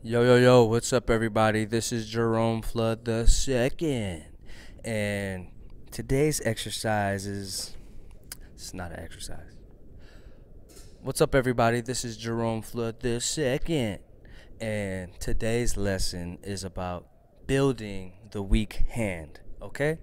Yo, what's up, everybody? This is Jerome Flood the second, and today's exercise is it's not an exercise. What's up, everybody? This is Jerome Flood the second, and today's lesson is about building the weak hand. Okay?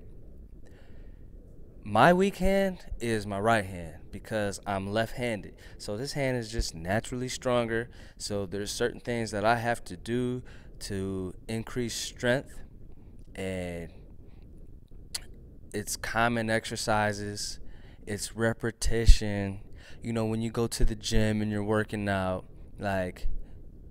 My weak hand is my right hand because I'm left-handed. So this hand is just naturally stronger. So there's certain things that I have to do to increase strength, and it's common exercises, it's repetition. When you go to the gym and you're working out, like,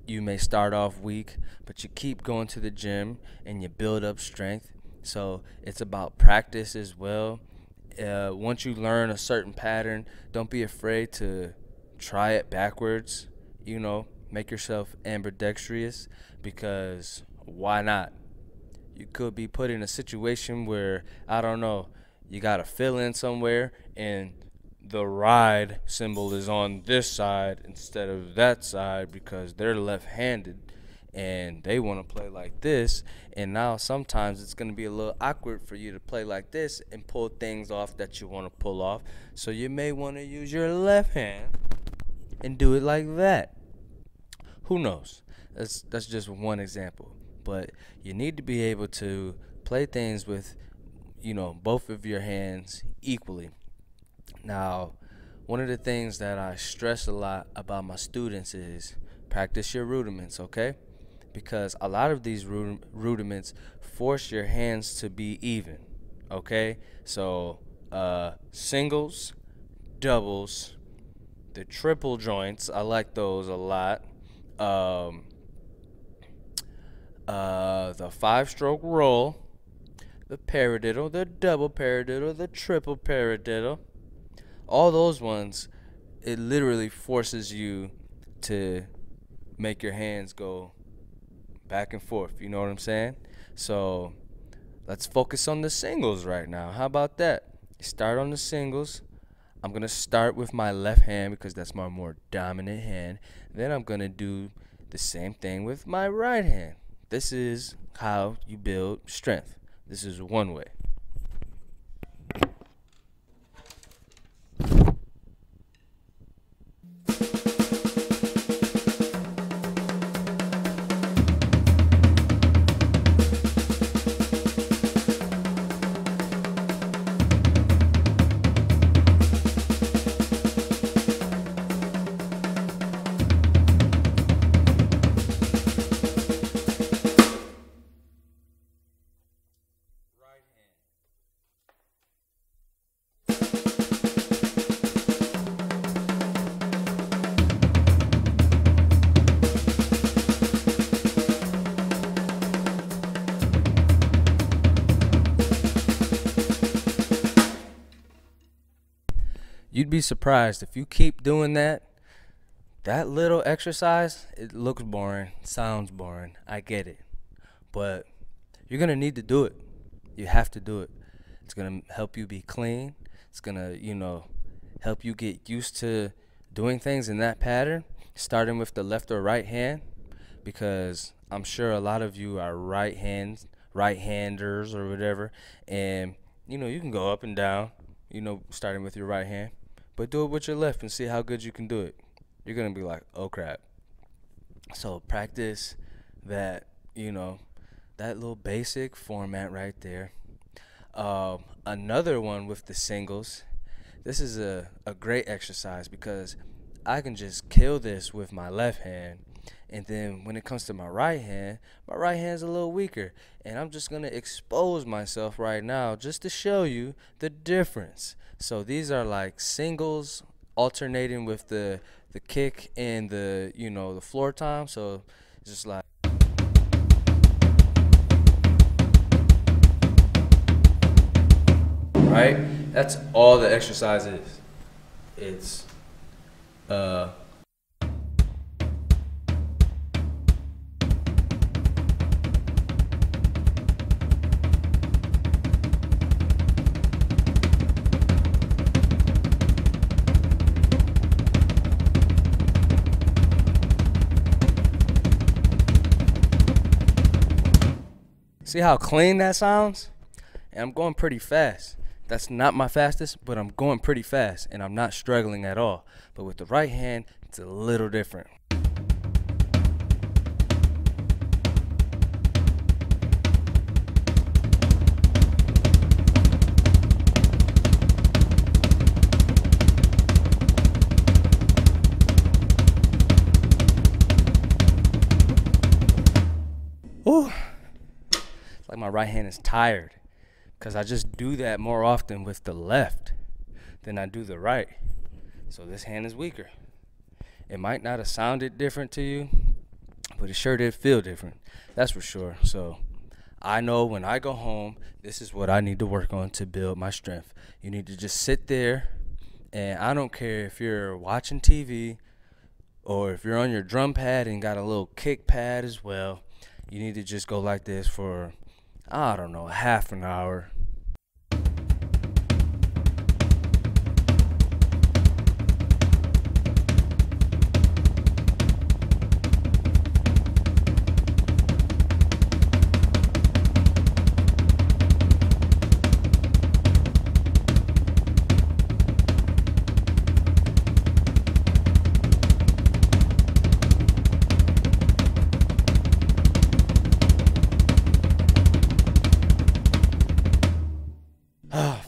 you may start off weak, but you keep going to the gym and you build up strength. So it's about practice as well. Once you learn a certain pattern, don't be afraid to try it backwards. Make yourself ambidextrous, because why not? You could be put in a situation where, I don't know, you got to fill in somewhere and the ride symbol is on this side instead of that side because they're left-handed and they want to play like this, and now sometimes it's going to be a little awkward for you to play like this and pull things off that you want to pull off. So you may want to use your left hand and do it like that. Who knows? That's just one example, but you need to be able to play things with both of your hands equally. Now, one of the things that I stress a lot about my students is practice your rudiments, okay? Because a lot of these rudiments force your hands to be even, okay? So singles, doubles, the triple joints, I like those a lot. The 5-stroke roll, the paradiddle, the double paradiddle, the triple paradiddle, all those ones, it literally forces you to make your hands go back and forth, you know what I'm saying? So let's focus on the singles right now. How about that? Start on the singles. I'm going to start with my left hand because that's my more dominant hand. Then I'm going to do the same thing with my right hand. This is how you build strength. This is one way. You'd be surprised if you keep doing that little exercise. It looks boring, sounds boring, I get it, but you're gonna need to do it. You have to do it. It's gonna help you be clean. It's gonna help you get used to doing things in that pattern, starting with the left or right hand, because I'm sure a lot of you are right-handers or whatever, and you can go up and down, starting with your right hand, but do it with your left and see how good you can do it. You're gonna be like, oh crap. So practice that, that little basic format right there. Another one with the singles. This is a great exercise because I can just kill this with my left hand, and then when it comes to my right hand's a little weaker, and I'm just gonna expose myself right now just to show you the difference. So these are like singles alternating with the kick and the the floor time. So it's just like, right? That's all the exercise is. It's See how clean that sounds? And I'm going pretty fast. That's not my fastest, but I'm going pretty fast and I'm not struggling at all. But with the right hand, it's a little different. Ooh, it's like my right hand is tired because I just do that more often with the left than I do the right. So this hand is weaker. It might not have sounded different to you, but it sure did feel different. That's for sure. So I know when I go home, this is what I need to work on to build my strength. You need to just sit there, and I don't care if you're watching TV or if you're on your drum pad and got a little kick pad as well. You need to just go like this for, I don't know, half an hour.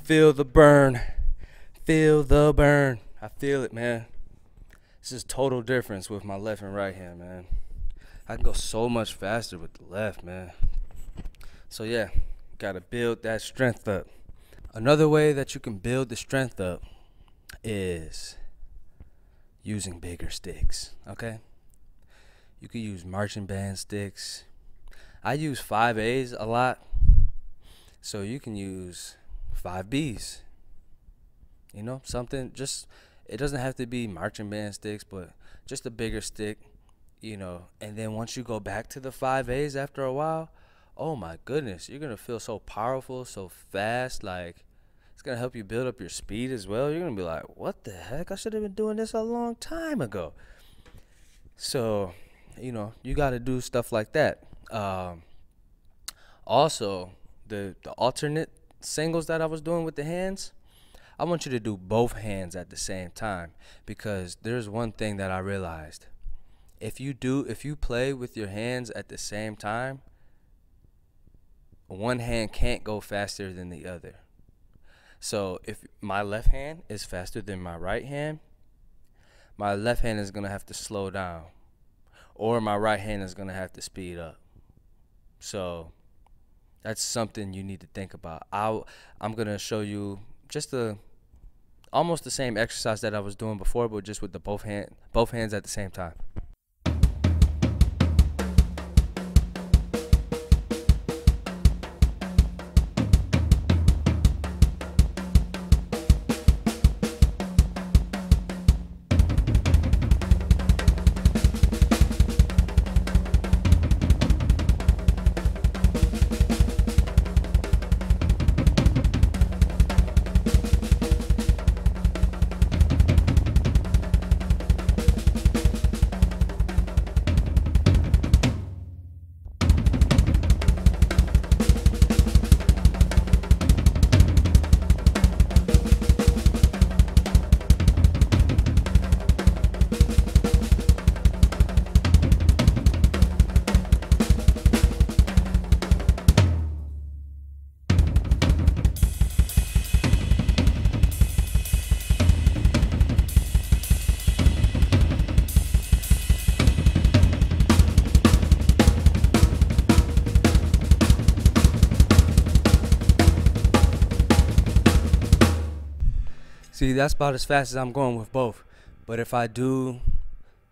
Feel the burn. Feel the burn. I feel it, man. This is total difference with my left and right hand, man. I can go so much faster with the left, man. So yeah, gotta build that strength up. Another way that you can build the strength up is using bigger sticks, okay? You can use marching band sticks. I use 5As a lot, so you can use 5Bs. You know, something just, it doesn't have to be marching band sticks, but just a bigger stick, you know. And then once you go back to the 5As after a while, oh my goodness, you're gonna feel so powerful, so fast. Like, it's gonna help you build up your speed as well. You're gonna be like, what the heck, I should have been doing this a long time ago. So, you know, you got to do stuff like that. Also, the alternate singles that I was doing with the hands, I want you to do both hands at the same time, because there's one thing that I realized. If you play with your hands at the same time, one hand can't go faster than the other. So if my left hand is faster than my right hand, my left hand is going to have to slow down, or my right hand is going to have to speed up. So that's something you need to think about. I'm going to show you just almost the same exercise that I was doing before, but just with the both hands at the same time. See, that's about as fast as I'm going with both. But if I do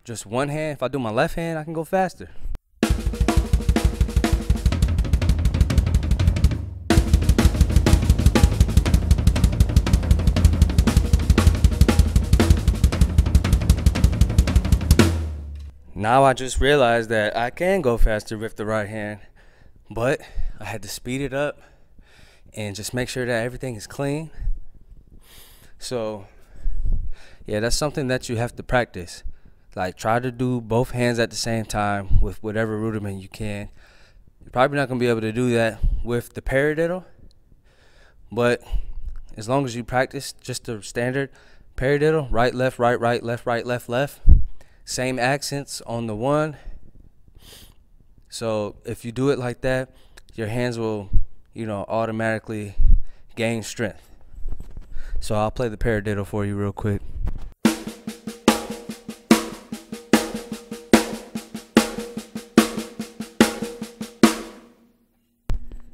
just one hand, if I do my left hand, I can go faster. Now I just realized that I can go faster with the right hand, but I had to speed it up and just make sure that everything is clean. So yeah, that's something that you have to practice. Like, try to do both hands at the same time with whatever rudiment you can. You're probably not gonna be able to do that with the paradiddle, but as long as you practice just the standard paradiddle, right, left, right, right, left, left, same accents on the one. So if you do it like that, your hands will, automatically gain strength. So I'll play the paradiddle for you real quick.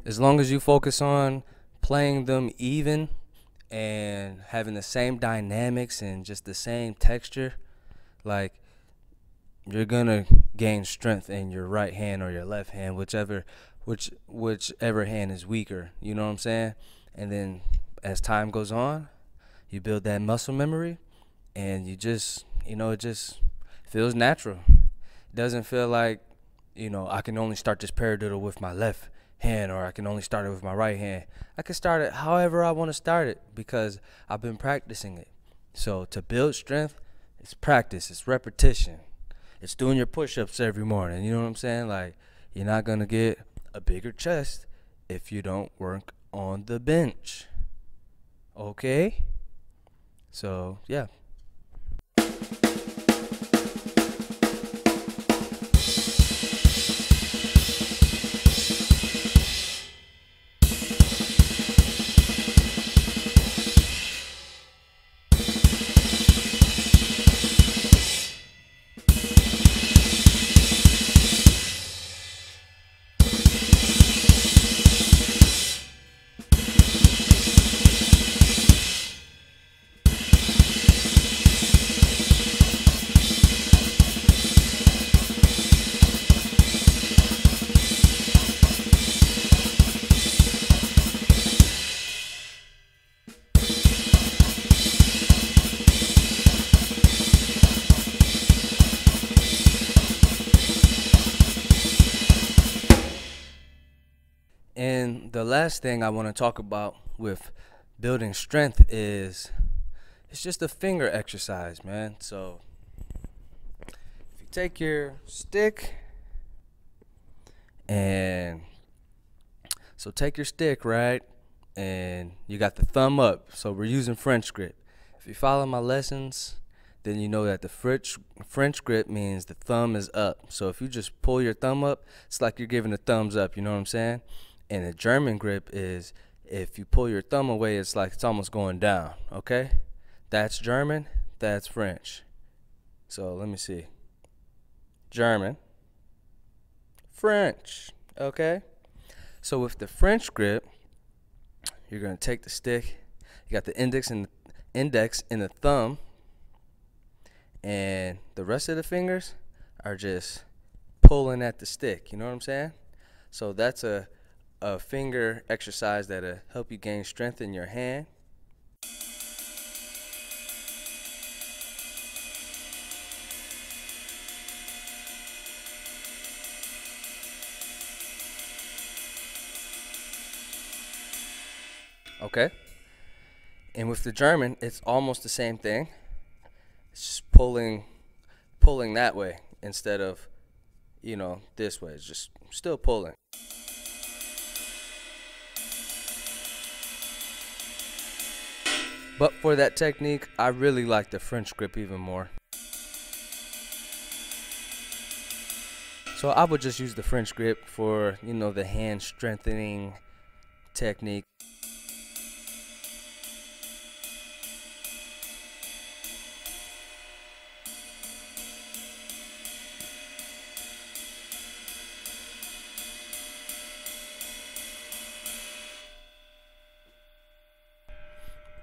As long as you focus on playing them even and having the same dynamics and just the same texture, like, you're gonna gain strength in your right hand or your left hand, whichever hand is weaker. You know what I'm saying? And then as time goes on, you build that muscle memory, and you just, it just feels natural. It doesn't feel like, I can only start this paradiddle with my left hand, or I can only start it with my right hand. I can start it however I want to start it because I've been practicing it. So to build strength, it's practice, it's repetition. It's doing your push-ups every morning. You know what I'm saying? Like, you're not going to get a bigger chest if you don't work on the bench. Okay? So, yeah. And the last thing I want to talk about with building strength is it's just a finger exercise, man. So if you take your stick and take your stick, right? And you got the thumb up. So we're using French grip. If you follow my lessons, then you know that the French grip means the thumb is up. So if you just pull your thumb up, it's like you're giving a thumbs up, you know what I'm saying? And the German grip is if you pull your thumb away, it's like it's almost going down, okay? That's German, that's French. So let me see. German, French, okay? So with the French grip, you're going to take the stick. You got the index and the thumb, and the rest of the fingers are just pulling at the stick, you know what I'm saying? So that's a finger exercise that'll help you gain strength in your hand. Okay? And with the German, it's almost the same thing. It's just pulling that way instead of, this way. It's just still pulling. But for that technique, I really like the French grip even more. So I would just use the French grip for, the hand strengthening technique.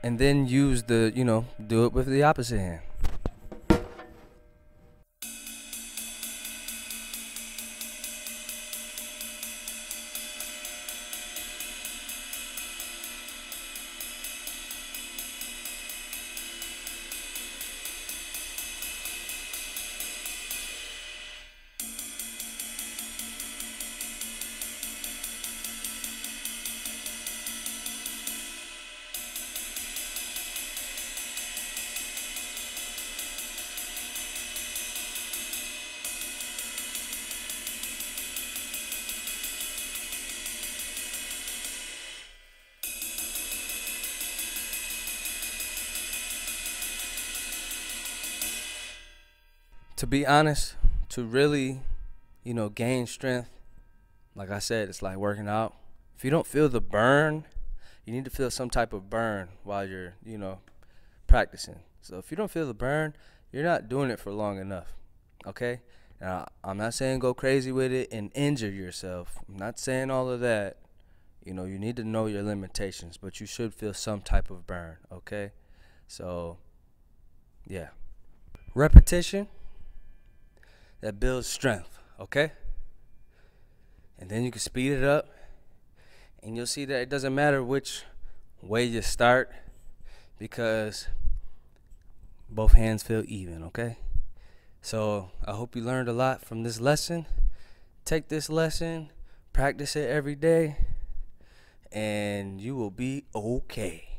And then use the, do it with the opposite hand. To be honest, to really, gain strength, like I said, it's like working out. If you don't feel the burn, you need to feel some type of burn while you're, practicing. So if you don't feel the burn, you're not doing it for long enough. Okay? Now, I'm not saying go crazy with it and injure yourself. I'm not saying all of that. You need to know your limitations, but you should feel some type of burn. Okay? So, yeah. Repetition, that builds strength. Okay? And then you can speed it up, and you'll see that it doesn't matter which way you start, because both hands feel even. Okay? So I hope you learned a lot from this lesson. Take this lesson, practice it every day, and you will be okay.